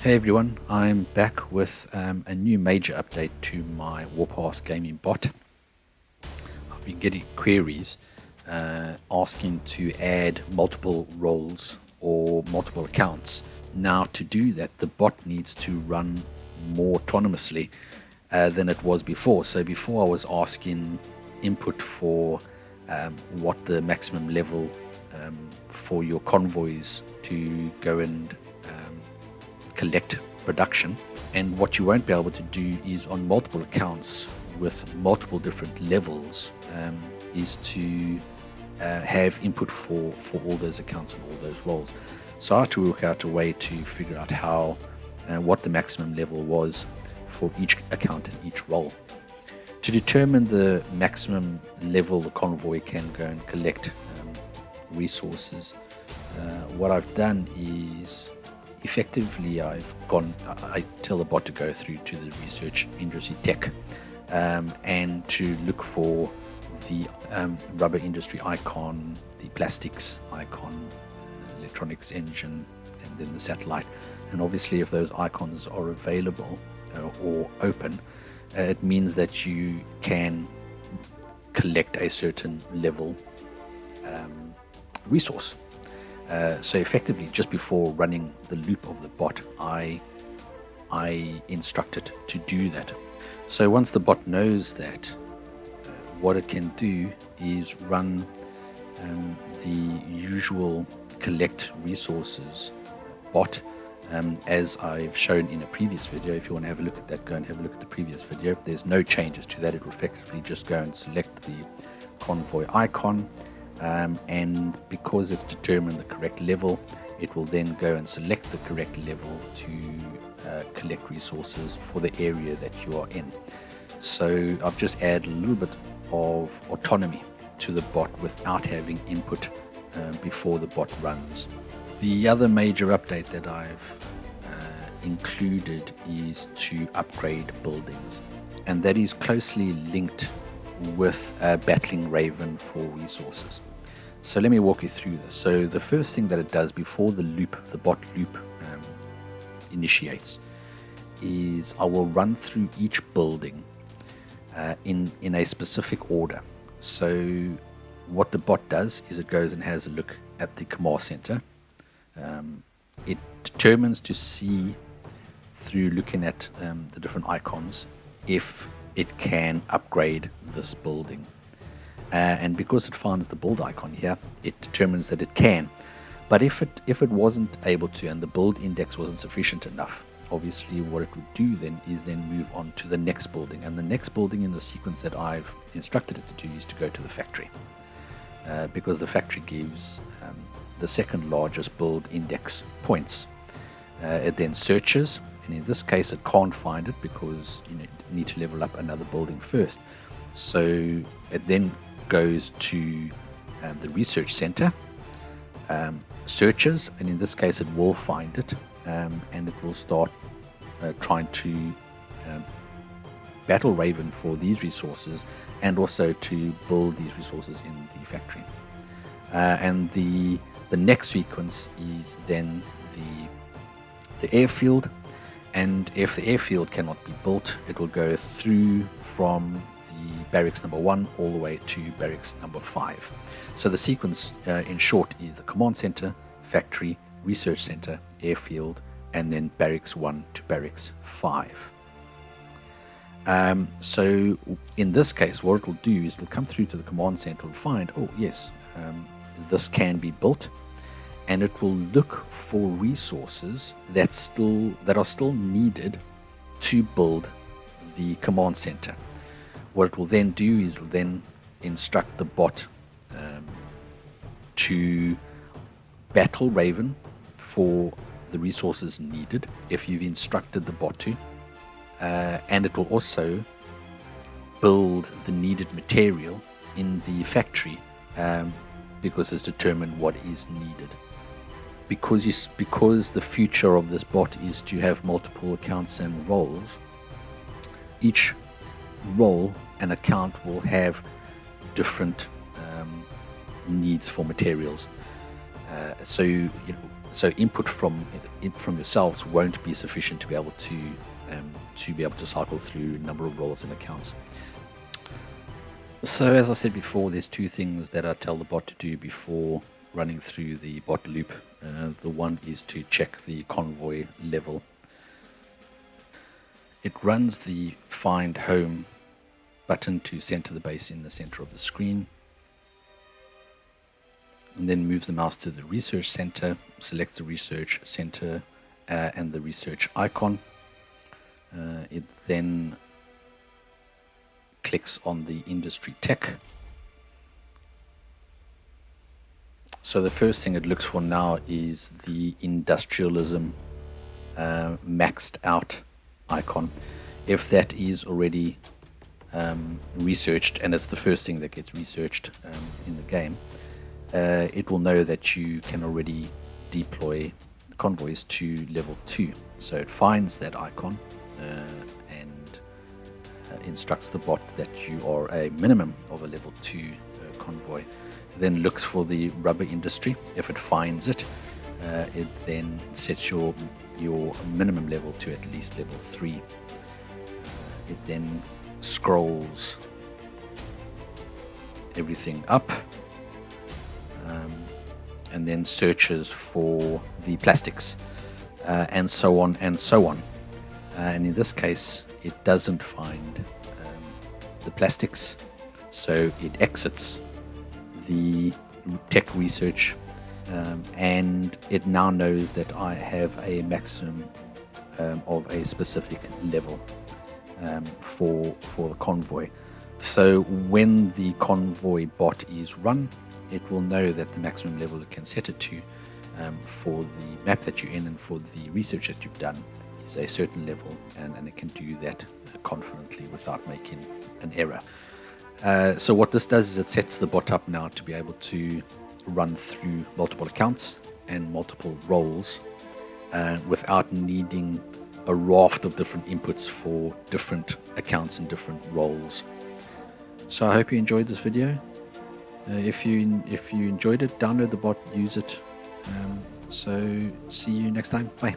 Hey everyone, I'm back with a new major update to my Warpath Gaming Bot. I've been getting queries asking to add multiple roles or multiple accounts. Now, to do that, the bot needs to run more autonomously than it was before. So before I was asking input for what the maximum level for your convoys to go and collect production, and what you won't be able to do is on multiple accounts with multiple different levels is to have input for all those accounts and all those roles. So I had to work out a way to figure out how what the maximum level was for each account and each role. To determine the maximum level the convoy can go and collect resources, what I've done is effectively I tell the bot to go through to the research industry tech and to look for the rubber industry icon, the plastics icon, electronics engine, and then the satellite. And obviously if those icons are available or open, it means that you can collect a certain level resource. So effectively, just before running the loop of the bot, I instruct it to do that. So once the bot knows that, what it can do is run the usual collect resources bot, as I've shown in a previous video. If you want to have a look at that, go and have a look at the previous video. There's no changes to that. It will effectively just go and select the convoy icon. And because it's determined the correct level, it will then go and select the correct level to collect resources for the area that you are in. So I've just added a little bit of autonomy to the bot without having input before the bot runs. The other major update that I've included is to upgrade buildings, and that is closely linked with battling Raven for resources. So let me walk you through this. So the first thing that it does before the bot loop initiates, is I will run through each building in a specific order. So what the bot does is it goes and has a look at the command center. It determines to see through looking at the different icons if it can upgrade this building. And because it finds the build icon here, it determines that it can. But if it wasn't able to, and the build index wasn't sufficient enough, obviously what it would do then is move on to the next building. And the next building in the sequence that I've instructed it to do is to go to the factory, because the factory gives the second largest build index points. It then searches, and in this case it can't find it because you need to level up another building first. So it then goes to the research center, searches, and in this case it will find it, and it will start trying to battle Raven for these resources, and also to build these resources in the factory. And the next sequence is then the airfield, and if the airfield cannot be built, it will go through from the barracks number 1 all the way to barracks number 5. So the sequence in short is the command center, factory, research center, airfield, and then barracks 1 to barracks 5. So in this case, what it will do is it will come through to the command center and find, oh yes, this can be built, and it will look for resources that are still needed to build the command center. What it will then do is it will then instruct the bot to battle Raven for the resources needed, if you've instructed the bot to, and it will also build the needed material in the factory, because it's determined what is needed. Because the future of this bot is to have multiple accounts and roles, each role and account will have different needs for materials. So so input from yourselves won't be sufficient to be able to cycle through a number of roles and accounts. So as I said before, there's two things that I tell the bot to do before running through the bot loop. The one is to check the convoy level. It runs the find home button to center the base in the center of the screen, and then moves the mouse to the research center, selects the research center and the research icon. It then clicks on the industry tech. So the first thing it looks for now is the industrialism maxed out icon. If that is already researched, and it's the first thing that gets researched in the game, it will know that you can already deploy convoys to level 2. So it finds that icon and instructs the bot that you are a minimum of a level 2 convoy. Then looks for the rubber industry. If it finds it, it then sets your minimum level to at least level 3. It then scrolls everything up and then searches for the plastics and so on and so on. And in this case, it doesn't find the plastics, so it exits the tech research, and it now knows that I have a maximum of a specific level for the convoy. So when the convoy bot is run, it will know that the maximum level it can set it to for the map that you're in and for the research that you've done is a certain level, and it can do that confidently without making an error. So what this does is it sets the bot up now to be able to run through multiple accounts and multiple roles without needing a raft of different inputs for different accounts and different roles. So I hope you enjoyed this video. If you enjoyed it, download the bot, use it. So see you next time. Bye.